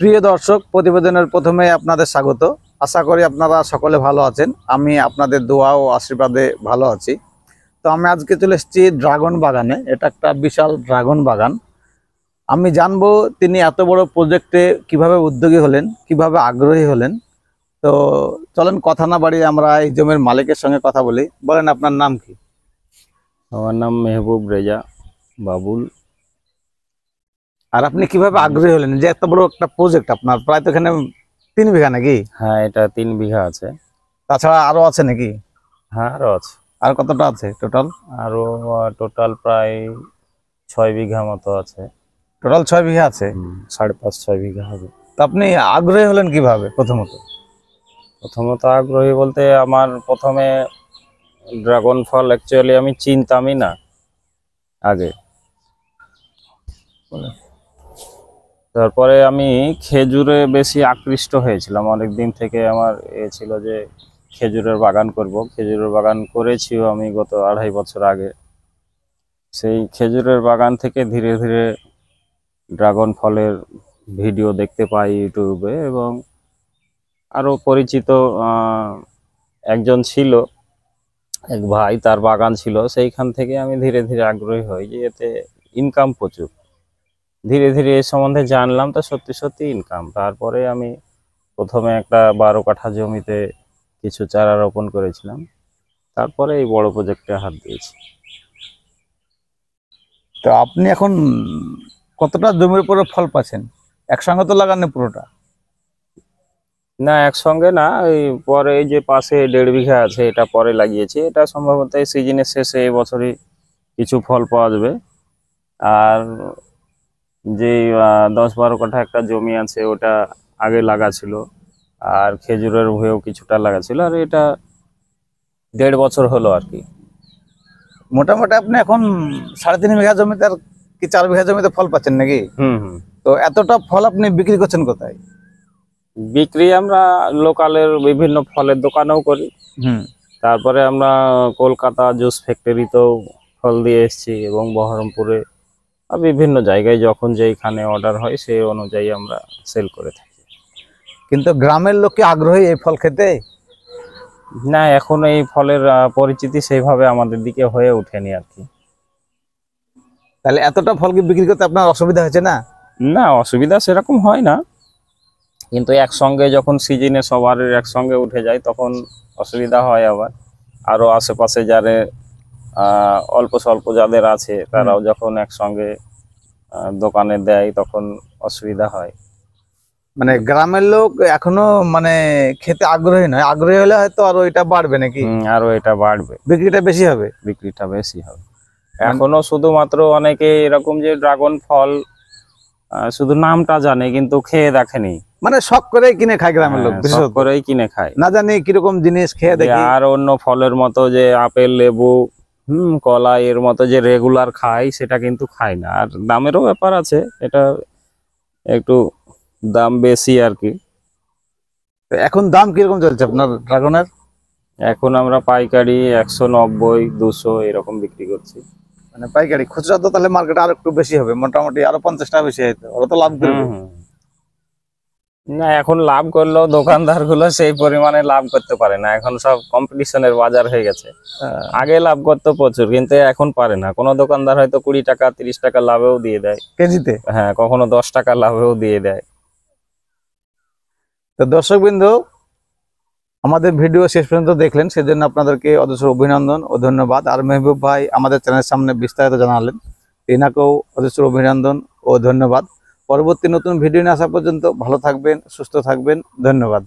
প্রিয় দর্শক, প্রতিবেদনের প্রথমে আপনাদের স্বাগত। আশা করি আপনারা সকলে ভালো আছেন। আমি আপনাদের দোয়া ও আশীর্বাদে ভালো আছি। তো আমি আজকে চলে এসেছি ড্রাগন বাগানে। এটা একটা বিশাল ড্রাগন বাগান। আমি জানবো তিনি এত বড় প্রজেক্টে কিভাবে উদ্যোগী হলেন, কিভাবে আগ্রহী হলেন। তো চলেন কথা না বাড়িয়ে আমরা এই জমির মালিকের সঙ্গে কথা বলি। বলেন, আপনার নাম কি? আমার নাম মেহবুব রেজা বাবুল। আর আপনি কিভাবে আগ্রহী হলেন যে এত বড় একটা প্রজেক্ট আপনার? প্রায় তো এখানে 3 বিঘা নাকি? হ্যাঁ, এটা 3 বিঘা আছে। তাছাড়া আরো আছে নাকি? হ্যাঁ, আরো আছে। আর কতটা আছে টোটাল? আরো টোটাল প্রায় 6 বিঘা মতো আছে। টোটাল 6 বিঘা আছে। 5.5-6 বিঘা হবে। তো আপনি আগ্রহী হলেন কিভাবে? প্রথমত আগ্রহী বলতে আমার প্রথমে ড্রাগন ফল অ্যাকচুয়ালি আমি চিনতামই না আগে। তারপরে আমি খেজুরে বেশি আকৃষ্ট হয়েছিলাম। অনেক দিন থেকে আমার ছিল যে খেজুরের বাগান করব। খেজুরের বাগান করেছিও আমি গত 2.5 বছর আগে। সেই খেজুরের বাগান থেকে ধীরে ধীরে ড্রাগন ফলের ভিডিও দেখতে পাই ইউটিউবে, এবং আরও পরিচিত একজন ছিল, এক ভাই, তার বাগান ছিল। সেইখান থেকে আমি ধীরে ধীরে আগ্রহী হই যে এতে ইনকাম প্রচুর। ধীরে ধীরে এ সম্বন্ধে জানলাম, তো সত্যি সত্যি ইনকাম। তারপরে আমি প্রথমে একটা 12 কাঠা জমিতে কিছু চারা রোপণ করেছিলাম, তারপরে এই বড় প্রজেক্টে হাত দিয়েছি। তো আপনি এখন কতটা জমির উপরে ফল পাচ্ছেন? একসঙ্গে তো লাগানো পুরোটা? না, একসঙ্গে না, এই পরে এই যে পাশে 1.5 বিঘা আছে, এটা পরে লাগিয়েছি। এটা সম্ভবত এই সিজনের শেষে এই বছরই কিছু ফল পাওয়া যাবে। আর যে 10-12 কাঠা একটা জমি আছে, ওটা আগে লাগা ছিল। আর খেজুরের ভুঁইও কিছুটা লাগা ছিল। আর এটা 1.5 বছর হলো আর কি। মোটামুটি আপনি এখন 3.5 বিঘা জমিতে আর কি 4 বিঘা জমিতে ফল পাচ্ছেন নাকি? তো এতটা ফল আপনি বিক্রি করছেন কোথায়? বিক্রি আমরা লোকালের বিভিন্ন ফলের দোকানেও করি। তারপরে আমরা কলকাতা জুস ফ্যাক্টরিতেও ফল দিয়ে এসেছি, এবং বহরমপুরে বিভিন্ন জায়গায় যখন যেখানে অর্ডার হয় সেই অনুযায়ী আমরা সেল করে থাকি। কিন্তু গ্রামের লোক কি আগ্রহী এই ফল খেতে? না, এখন এই ফলের পরিচিতি সেইভাবে আমাদের দিকে হয়ে ওঠেনি আর কি। তাহলে এতটা ফল কি বিক্রি করতে আপনার অসুবিধা হয়েছে না? না, অসুবিধা সেরকম হয় না, কিন্তু একসঙ্গে যখন সিজনে সবার একসঙ্গে উঠে যায় তখন অসুবিধা হয়। আবার আরো আশেপাশে যারা অল্প স্বল্প যাদের আছে, তারাও যখন একসঙ্গে দোকানে দেয় তখন অসুবিধা হয়। মানে গ্রামের লোক এখনো মানে খেতে আগ্রহী নয়। আগ্রহী হলে হয়তো আরো এটা বাড়বে নাকি? আরো এটা বাড়বে, বিক্রিটা বেশি হবে। বিক্রিটা বেশি হবে। এখনো শুধুমাত্র অনেকে এরকম যে ড্রাগন ফল শুধু নামটা জানে, কিন্তু খেয়ে দেখেনি। মানে শখ করেই কিনে খায় গ্রামের লোক, বিশেষ করেই কিনে খায়, না জানি কিরকম জিনিস খেয়ে দেখি। আর অন্য ফলের মতো যে আপেল, লেবু, কলা এর মতো যে রেগুলার খায় সেটা কিন্তু খায় না। আর দামেরও ব্যাপার আছে, এটা একটু দাম বেশি আর কি। এখন দাম কিরকম চলছে আপনার ড্রাগনের? এখন আমরা পাইকারি 190-200 এরকম বিক্রি করছি। মানে পাইকারি। খুচরা তো তাহলে মার্কেটে আর একটু বেশি হবে, মোটামুটি আরো 50 টাকা বেশি হইতো। ওরা তো লাভ করবে। না, এখন লাভ করলেও দোকানদার গুলো সেই পরিমাণে লাভ করতে পারে না। এখন সব কম্পিটিশনের বাজার হয়ে গেছে। আগে লাভ করতে প্রচুর, কিন্তু এখন পারে না। কোনো দোকানদার হয়তো 20 টাকা 30 টাকা লাভেও দিয়ে দেয় কেজিতে। হ্যাঁ, কখনো 10 টাকা লাভেও দিয়ে দেয়। তো দর্শকবৃন্দ, আমাদের ভিডিও শেষ পর্যন্ত দেখলেন, সেজন্য আপনাদেরকে অজস্র অভিনন্দন ও ধন্যবাদ। আর মেহবুব ভাই আমাদের চ্যানেলের সামনে বিস্তারিত জানালেন, এনাকেও অজস্র অভিনন্দন ও ধন্যবাদ। পরবর্তী নতুন ভিডিও নিয়ে আসা পর্যন্ত ভালো থাকবেন, সুস্থ থাকবেন। ধন্যবাদ।